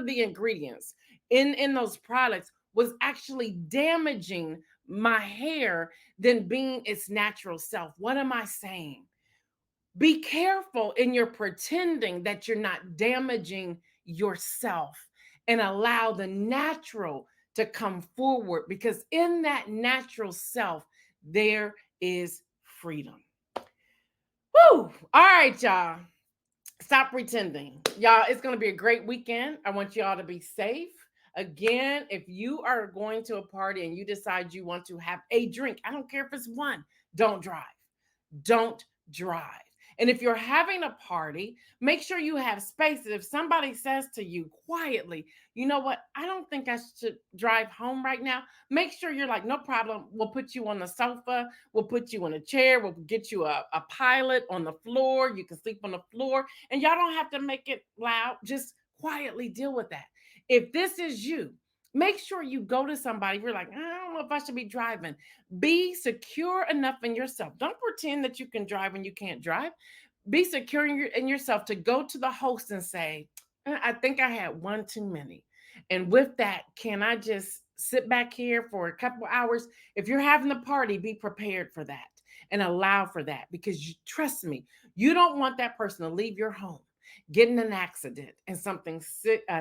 Speaker 2: the ingredients in those products was actually damaging my hair than being its natural self. What am I saying? Be careful in your pretending that you're not damaging yourself, and allow the natural to come forward, because in that natural self, there is freedom. Woo! All right, y'all. Stop pretending. Y'all, it's going to be a great weekend. I want y'all to be safe. Again, if you are going to a party and you decide you want to have a drink, I don't care if it's one, don't drive. Don't drive. And if you're having a party, make sure you have space. If somebody says to you quietly, you know what, I don't think I should drive home right now, make sure you're like, no problem. We'll put you on the sofa. We'll put you in a chair. We'll get you a pilot on the floor. You can sleep on the floor. And y'all don't have to make it loud. Just quietly deal with that. If this is you, make sure you go to somebody. You're like, I don't know if I should be driving. Be secure enough in yourself. Don't pretend that you can drive when you can't drive. Be secure in yourself to go to the host and say, I think I had one too many. And with that, can I just sit back here for a couple hours? If you're having a party, be prepared for that and allow for that, because trust me, you don't want that person to leave your home, get in an accident, and something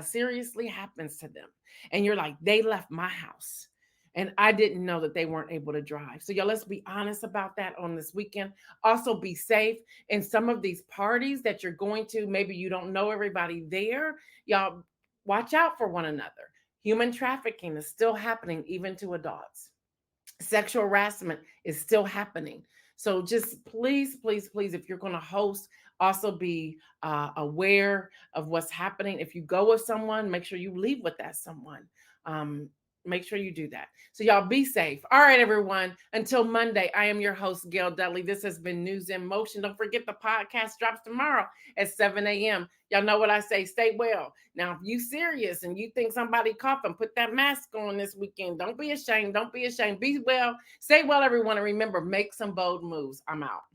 Speaker 2: seriously happens to them. And you're like, they left my house and I didn't know that they weren't able to drive. So y'all, let's be honest about that on this weekend. Also be safe in some of these parties that you're going to. Maybe you don't know everybody there. Y'all, watch out for one another. Human trafficking is still happening even to adults. Sexual harassment is still happening. So just please, please, please, if you're going to host, also be aware of what's happening. If you go with someone, make sure you leave with that someone. Make sure you do that. So y'all be safe. All right, everyone. Until Monday, I am your host, Gail Dudley. This has been News in Motion. Don't forget the podcast drops tomorrow at 7 a.m. Y'all know what I say. Stay well. Now, if you serious and you think somebody coughing, put that mask on this weekend. Don't be ashamed. Don't be ashamed. Be well. Stay well, everyone. And remember, make some bold moves. I'm out.